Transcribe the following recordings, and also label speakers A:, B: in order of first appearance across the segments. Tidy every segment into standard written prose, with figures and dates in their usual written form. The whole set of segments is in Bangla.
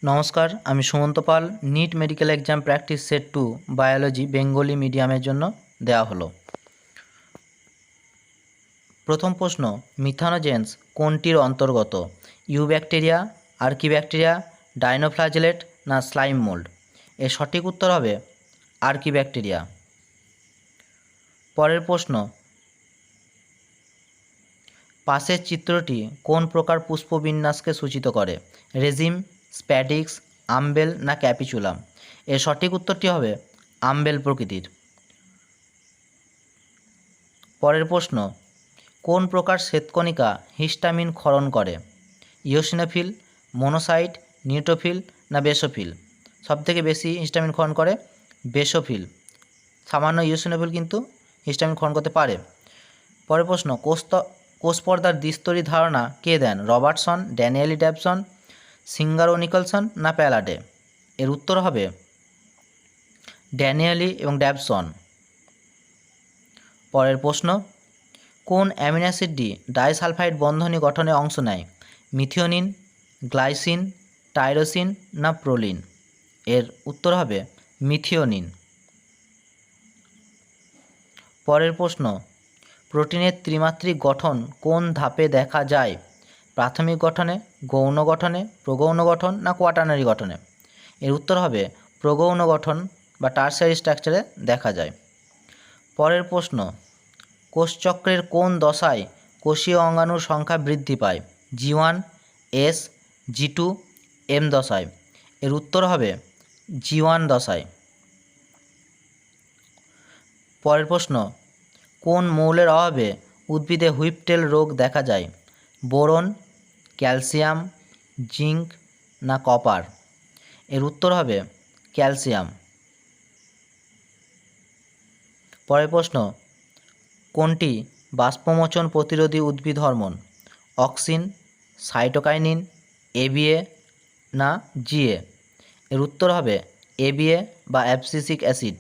A: নমস্কার, আমি Sumanta Pal. NEET medical exam practice set 2 biology Bengali মিডিয়ামের জন্য দেওয়া হলো। প্রথম প্রশ্ন, মিথানোজেন্স কোনটির অন্তর্গত? ইউব্যাকটেরিয়া, আর্কিব্যাকটেরিয়া, ডাইনোফ্লাজেলেট না স্লাইম মোল্ড? এর সঠিক উত্তর হবে আর্কিব্যাকটেরিয়া। পরের প্রশ্ন, পাশের চিত্রটি কোন প্রকার পুষ্পবিন্যাসকে সূচিত করে? রেজিম, স্প্যাডিক্স, আম্বেল না ক্যাপিচুলাম? এর সঠিক উত্তরটি হবে আম্বেল প্রকৃতির। পরের প্রশ্ন, কোন প্রকার শ্বেতকণিকা হিস্টামিন ক্ষরণ করে? ইওসিনোফিল, মনোসাইট, নিউট্রোফিল না বেসোফিল? সবথেকে বেশি হিস্টামিন ক্ষরণ করে বেসোফিল। সামান্য ইওসিনোফিল কিন্তু হিস্টামিন ক্ষরণ করতে পারে। পরের প্রশ্ন, কোষপর্দার দ্বিস্তরী ধারণা কে দেন? রবার্টসন, ড্যানিয়েলি ড্যাবসন, সিঙ্গার ও নিকলসন না প্যালাডে? এর উত্তর হবে ড্যানিয়েলি এবং ড্যাবসন। পরের প্রশ্ন, কোন অ্যামিনো অ্যাসিডটি ডাইসালফাইড বন্ধনী গঠনে অংশ নেয়? মিথিওনিন, গ্লাইসিন, টাইরোসিন না প্রোলিন? এর উত্তর হবে মিথিওনিন। পরের প্রশ্ন, প্রোটিনের ত্রিমাত্রিক গঠন কোন ধাপে দেখা যায়? প্রাথমিক গঠনে, গৌণ গঠনে, প্রগৌণ গঠন না কোয়াটার্নারি গঠনে? এর উত্তর হবে প্রগৌণ গঠন বা টারশারি স্ট্রাকচারে দেখা যায়। পরের প্রশ্ন, কোষচক্রের কোন দশায় কোষীয় অঙ্গাণুর সংখ্যা বৃদ্ধি পায়? G1, S, G2, M দশায়? এর উত্তর হবে G1 দশায়। পরের প্রশ্ন, কোন মৌলের অভাবে উদ্ভিদে হুইপটেল রোগ দেখা যায়? বোরন, ক্যালসিয়াম, জিঙ্ক না কপার? এর উত্তর হবে ক্যালসিয়াম। পরের প্রশ্ন, কোনটি বাষ্পমোচন প্রতিরোধী উদ্ভিদ হরমোন? অক্সিন, সাইটোকাইনিন, এবিএ না জিএ? এর উত্তর হবে এবিএ বা অ্যাবসিসিক অ্যাসিড।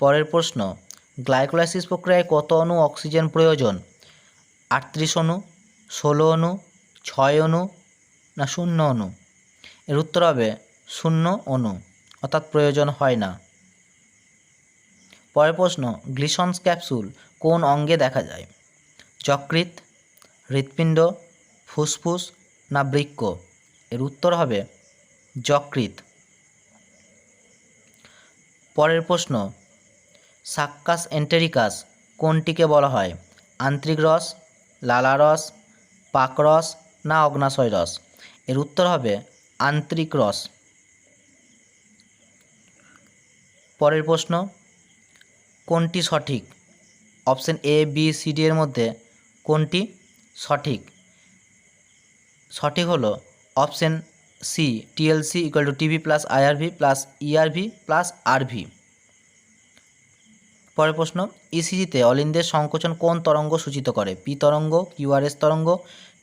A: পরের প্রশ্ন, গ্লাইকোলাইসিস প্রক্রিয়ায় কত অণু অক্সিজেন প্রয়োজন? 38 অণু, 16 অণু, 6 অণু না 0 অণু? এর উত্তর হবে 0 অণু, অর্থাৎ প্রয়োজন হয় না। পরের প্রশ্ন, গ্লিসন্স ক্যাপসুল কোন অঙ্গে দেখা যায়? যকৃৎ, হৃৎপিণ্ড, ফুসফুস না বৃক্ক? এর উত্তর হবে যকৃৎ। পরের প্রশ্ন, সাক্কাস এন্টেরিকাস কোনটিকে বলা হয়? আন্ত্রিক রস, লালারস, পাকরস না অগ্নাশয় রস? এর উত্তর হবে আন্ত্রিক রস। পরের প্রশ্ন, কোনটি সঠিক? Option A, B, C, D এর মধ্যে কোনটি সঠিক? সঠিক হলো option C, TLC equal to TV plus IRV plus ERV plus RV. পরের প্রশ্ন, ইসিজিতে অলিন্দের সংকোচন কোন তরঙ্গ সূচিত করে? পি তরঙ্গ, কিউআরএস তরঙ্গ,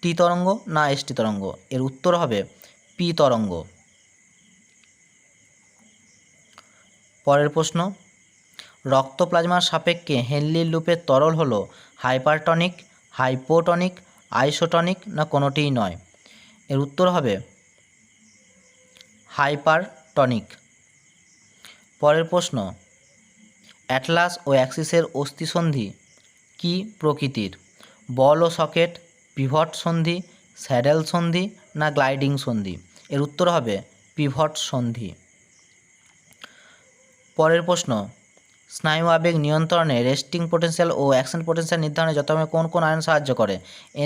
A: টি তরঙ্গ না এসটি তরঙ্গ? এর উত্তর হবে পি তরঙ্গ। পরের প্রশ্ন, রক্ত প্লাজমার সাপেক্ষে হেনলির লুপের তরল হলো হাইপারটনিক, হাইপোটনিক, আইসোটনিক না কোনোটিই নয়? এর উত্তর হবে হাইপারটনিক। পরের প্রশ্ন, অ্যাটলাস ও অ্যাক্সিসের অস্থিসন্ধি কি প্রকৃতির? বল ও সকেট, পিভট সন্ধি, স্যাডেল সন্ধি না গ্লাইডিং সন্ধি? এর উত্তর হবে পিভট সন্ধি। পরের প্রশ্ন, স্নায়ু আবেগ নিয়ন্ত্রণে রেস্টিং পোটেনশিয়াল ও অ্যাকশন পোটেনশিয়াল নির্ধারণে যথাক্রমে কোন কোন আয়ন সাহায্য করে?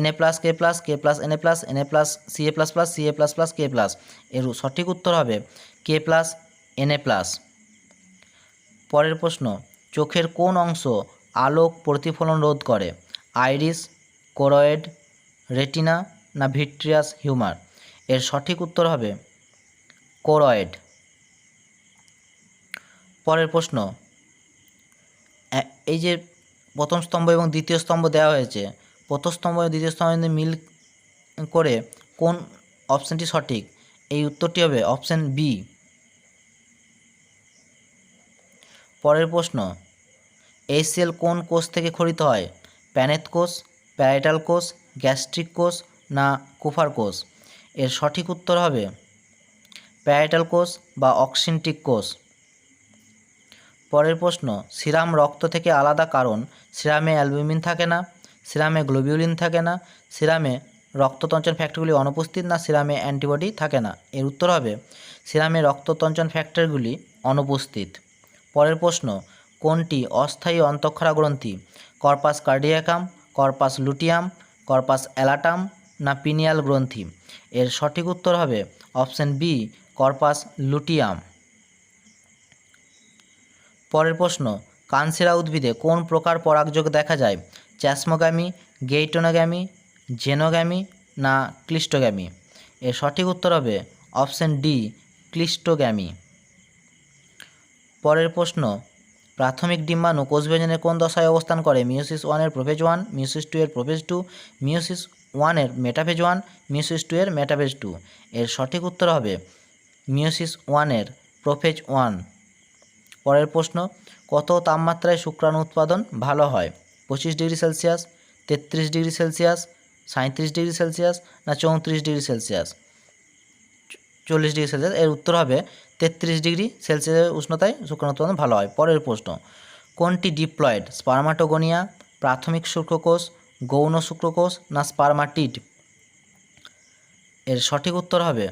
A: Na plus, K plus, K plus Na plus, Na plus, Ca plus plus, Ca plus plus, K plus? এর সঠিক উত্তর হবে কে প্লাস, Na প্লাস। পরের প্রশ্ন, চোখের কোন অংশ আলোক প্রতিফলন রোধ করে? আইরিস, কোরয়েড, রেটিনা না ভিট্রিয়াস হিউমার? এর সঠিক উত্তর হবে কোরয়েড। পরের প্রশ্ন, এই যে প্রথম স্তম্ভ এবং দ্বিতীয় স্তম্ভ দেওয়া হয়েছে, প্রথম স্তম্ভ এবং দ্বিতীয় স্তম্ভের মধ্যে মিল করে কোন অপশানটি সঠিক? এই উত্তরটি হবে অপশান বি। পরের প্রশ্ন, এই সেল কোন কোষ থেকে খরিত হয়? প্যানেথ কোষ, প্যারাইটাল কোষ, গ্যাস্ট্রিক কোষ না কুফার কোষ? এর সঠিক উত্তর হবে প্যারাইটাল কোষ বা অক্সিনটিক কোষ। পরের প্রশ্ন, সিরাম রক্ত থেকে আলাদা কারণ সিরামে অ্যালবুমিন থাকে না, সিরামে গ্লোবিউলিন থাকে না, সিরামে রক্ততঞ্চন ফ্যাক্টরগুলি অনুপস্থিত, না সিরামে অ্যান্টিবডি থাকে না। এর উত্তর হবে সিরামে রক্ততঞ্চন ফ্যাক্টরগুলি অনুপস্থিত। পরের প্রশ্ন, কোনটি অস্থায়ী অন্তঃক্ষরা গ্রন্থি? কর্পাস কার্ডিয়াকাম, কর্পাস লুটিয়াম, কর্পাস অ্যালাটাম, না পিনিয়াল গ্রন্থি? এর সঠিক উত্তর হবে অপশন বি, কর্পাস লুটিয়াম। পরের প্রশ্ন, কানসিরা উদ্ভিদে কোন প্রকার পরাগযোগ দেখা যায়? চ্যাসমোগ্যামি, গেইটোনোগ্যামি, জেনোগ্যামি, না ক্লিস্টোগ্যামি? এর সঠিক উত্তর হবে অপশন ডি, ক্লিস্টোগ্যামি। পরের প্রশ্ন, প্রাথমিক ডিম্বাণু কোষ বিভাজনের কোন দশায় অবস্থান করে? মিওসিস 1 এর প্রোফেজ 1, মিওসিস 2 এর প্রোফেজ 2, মিওসিস 1 এর মেটাফেজ 1, মিওসিস 2 এর মেটাফেজ 2? এর সঠিক উত্তর হবে মিওসিস 1 এর প্রোফেজ 1। পরের প্রশ্ন, কত তাপমাত্রায় শুক্রাণু উৎপাদন ভালো হয়? 25 degree Celsius, 33 degree Celsius, 37 degree Celsius, না 34 ডিগ্রি সেলসিয়াস? 40 degree Celsius. এর উত্তর হবে 33 ডিগ্রি সেলসিয়াসের উষ্ণতায় শুক্রাণু উৎপাদন ভালো হয়। পরের প্রশ্ন, কোনটি ডিপ্লয়েড? স্পার্মাটোগোনিয়া, প্রাথমিক শুক্রকোষ, গৌণ শুক্রকোষ, না স্পার্মাটিড? এর সঠিক উত্তর হবে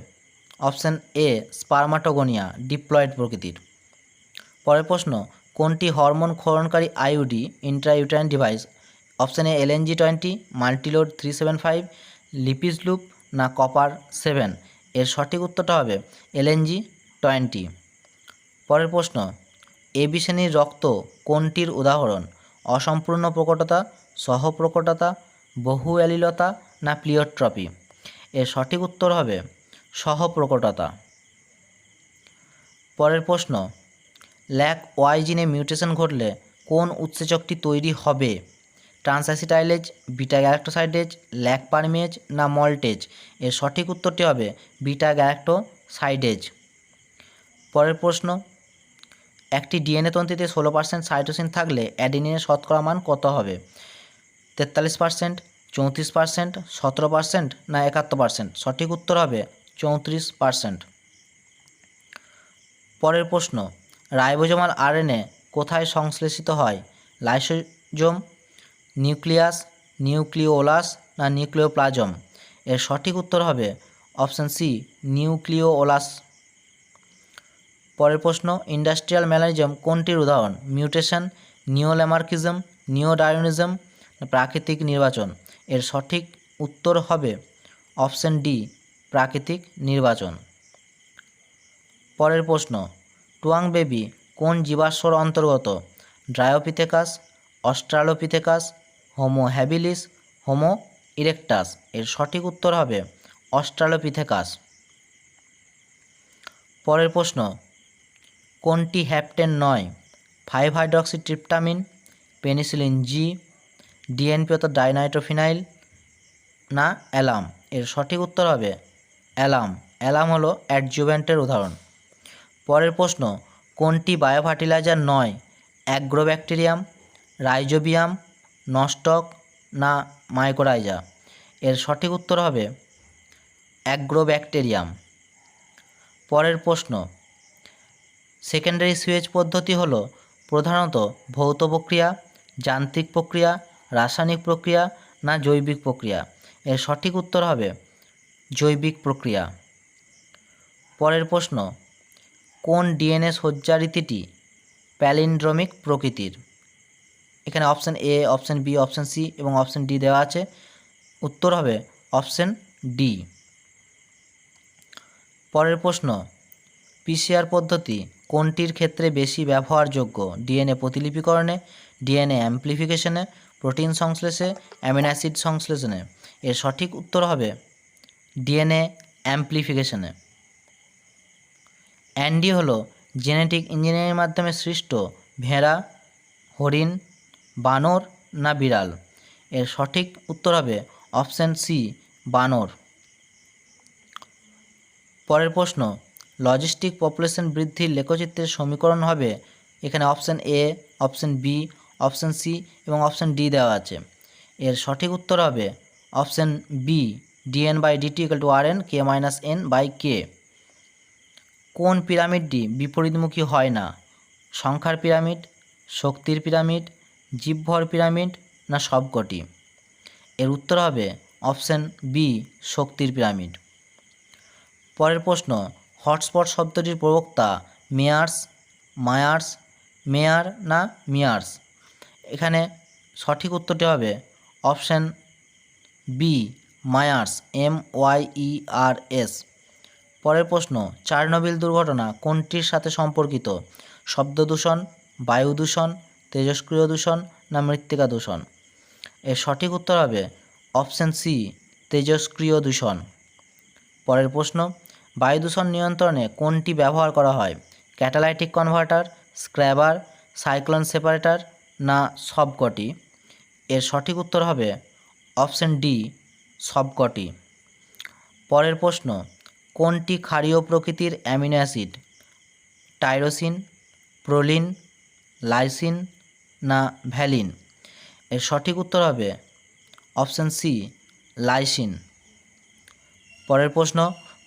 A: অপশান এ, স্পার্মাটোগোনিয়া, ডিপ্লয়েড প্রকৃতির। পরের প্রশ্ন, কোনটি হরমোন ক্ষরণকারী IUD, intrauterine device? Option A LNG-20, multiload 375, Lippes loop, না কপার 7? এর সঠিক উত্তরটা হবে LNG-20। পরের প্রশ্ন, এবি শ্রেণীর রক্ত কোনটির উদাহরণ? অসম্পূর্ণ প্রকটতা, সহপ্রকটতা, বহু অ্যালিলতা, না প্লিওট্রপি? এর সঠিক উত্তর হবে সহপ্রকটতা। পরের প্রশ্ন, ল্যাক ওয়াই জিনে মিউটেশন ঘটলে কোন উৎসেচকটি তৈরি হবে? ট্রান্সঅ্যাসিটাইলেজ, বিটা গ্যালাক্টোসাইডেজ, ল্যাক পারমেজ, না মল্টেজ? এর সঠিক উত্তরটি হবে বিটা গ্যালাক্টোসাইডেজ। পরের প্রশ্ন, একটি ডিএনএ তন্ত্রীতে 16% সাইটোসিন থাকলে অ্যাডেনিনের শতকরা মান কত হবে? 43%, 34%, 17%, না 71%? সঠিক উত্তর হবে 34%। পরের প্রশ্ন, রাইবোজোমাল আরএনএ কোথায় সংশ্লেষিত হয়? লাইসোজোম, নিউক্লিয়াস, নিউক্লিওলাস, না নিউক্লিওপ্লাজম? এর সঠিক উত্তর হবে অপশান সি, নিউক্লিওলাস। পরের প্রশ্ন, ইন্ডাস্ট্রিয়াল ম্যানারিজম কোনটির উদাহরণ? মিউটেশন, নিওল্যামার্কিজম, নিওডায়োনিজম, প্রাকৃতিক নির্বাচন? এর সঠিক উত্তর হবে অপশান ডি, প্রাকৃতিক নির্বাচন। পরের প্রশ্ন, টুয়াং বেবি কোন জীবাশ্মর অন্তর্গত? Dryopithecus, Australopithecus, Homo habilis, Homo erectus? এর সঠিক উত্তর হবে অস্ট্রালোপিথেকাস। পরের প্রশ্ন, কোনটি হ্যাপটেন নয়? 5-হাইড্রক্সিট্রিপটামিন, পেনিসিলিন জি, ডিএনপি অর্থাৎ ডাইনাইট্রোফিনাইল, না অ্যালাম? এর সঠিক উত্তর হবে অ্যালাম। অ্যালাম হলো অ্যাডজুভ্যান্টের উদাহরণ। পরের প্রশ্ন, কোনটি বায়োফার্টিলাইজার নয়? অ্যাগ্রোব্যাকটেরিয়াম, রাইজোবিয়াম, নস্টক, না মাইকোরাইজা? এর সঠিক উত্তর হবে অ্যাগ্রোব্যাকটেরিয়াম। পরের প্রশ্ন, সেকেন্ডারি সুয়েজ পদ্ধতি হলো প্রধানত ভৌত প্রক্রিয়া, যান্ত্রিক প্রক্রিয়া, রাসায়নিক প্রক্রিয়া, না জৈবিক প্রক্রিয়া? এর সঠিক উত্তর হবে জৈবিক প্রক্রিয়া। পরের প্রশ্ন, কোন ডিএনএ সজ্জারীতিটি প্যালিন্ড্রোমিক প্রকৃতির? এখানে option A, option B, option C এবং অপশান ডি দেওয়া আছে। উত্তর হবে অপশান ডি। পরের প্রশ্ন, পিসিআর পদ্ধতি কোনটির ক্ষেত্রে বেশি ব্যবহারযোগ্য? ডিএনএ প্রতিলিপিকরণে, ডিএনএ অ্যাম্প্লিফিকেশনে, প্রোটিন সংশ্লেষে, অ্যামিনো অ্যাসিড সংশ্লেষণে? এর সঠিক উত্তর হবে ডিএনএ অ্যাম্প্লিফিকেশনে। অ্যান্ডি হলো জেনেটিক ইঞ্জিনিয়ারিংয়ের মাধ্যমে সৃষ্ট ভেড়া, হরিণ, বানর, না বিড়াল? এর সঠিক উত্তর হবে অপশান সি, বানর। পরের প্রশ্ন, লজিস্টিক পপুলেশন বৃদ্ধির লেখচিত্রের সমীকরণ হবে? এখানে option A, option B, option C এবং অপশান ডি দেওয়া আছে। এর সঠিক উত্তর হবে option B, dn/dt = rn k - n/k। কোন পিরামিডটি বিপরীতমুখী হয় না? সংখ্যার পিরামিড, শক্তির পিরামিড, জীবভর পিরামিড না সবকটি? এর উত্তর হবে অপশান বি, শক্তির পিরামিড। পরের প্রশ্ন, হটস্পট শব্দটির প্রবক্তা মেয়ার্স, মায়ার্স, মেয়ার না মিয়ার্স? এখানে সঠিক উত্তরটি হবে অপশান বি, মায়ার্স, MYERS। পরের প্রশ্ন, চারনোবিল দুর্ঘটনা কোনটির সাথে সম্পর্কিত? শব্দ দূষণ, বায়ু দূষণ, তেজস্ক্রিয় দূষণ না মৃত্তিকা দূষণ? এর সঠিক উত্তর হবে অপশান সি, তেজস্ক্রিয় দূষণ। পরের প্রশ্ন, বায়ু দূষণ নিয়ন্ত্রণে কোনটি ব্যবহার করা হয়? Catalytic converter, scrubber, cyclone separator না সবকটি? এর সঠিক উত্তর হবে অপশান ডি, সবকটি। পরের প্রশ্ন, কোনটি ক্ষারীয় প্রকৃতির amino acid? Tyrosine, proline, lysine না ভ্যালিন? এর সঠিক উত্তর হবে অপশান সি, লাইসিন। পরের প্রশ্ন,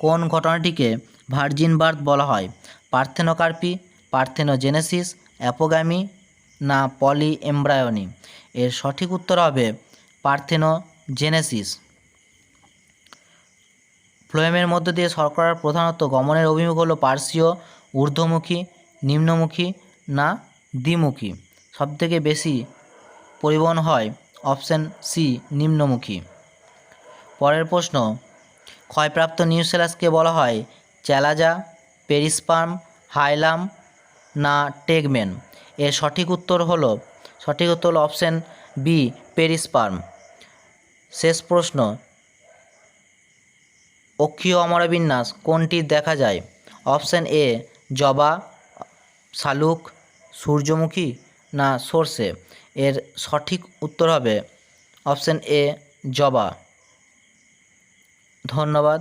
A: কোন ঘটনাটিকে ভার্জিন বার্থ বলা হয়? পার্থেনোকার্পি, পার্থেনোজেনেসিস, অ্যাপোগ্যামি না পলি এমব্রায়োনি? এর সঠিক উত্তর হবে পার্থেনোজেনেসিস। ফ্লোয়েমের মধ্য দিয়ে শর্করার প্রধানত গমনের অভিমুখ হলো পার্শ্বীয়, ঊর্ধ্বমুখী, নিম্নমুখী না দ্বিমুখী? সবথেকে বেশি পরিবহন হয় অপশান সি, নিম্নমুখী। পরের প্রশ্ন, ক্ষয়প্রাপ্ত নিউসেলাসকে বলা হয় চ্যালাজা, পেরিস্পার্ম, হাইলাম না টেগমেন? এর সঠিক উত্তর হলো অপশান বি, পেরিস্পার্ম। শেষ প্রশ্ন, অক্ষীয় অমরবিন্যাস কোনটির দেখা যায়? অপশান এ জবা, শালুক, সূর্যমুখী না সর্ষে? এর সঠিক উত্তর হবে অপশান এ, জবা। ধন্যবাদ।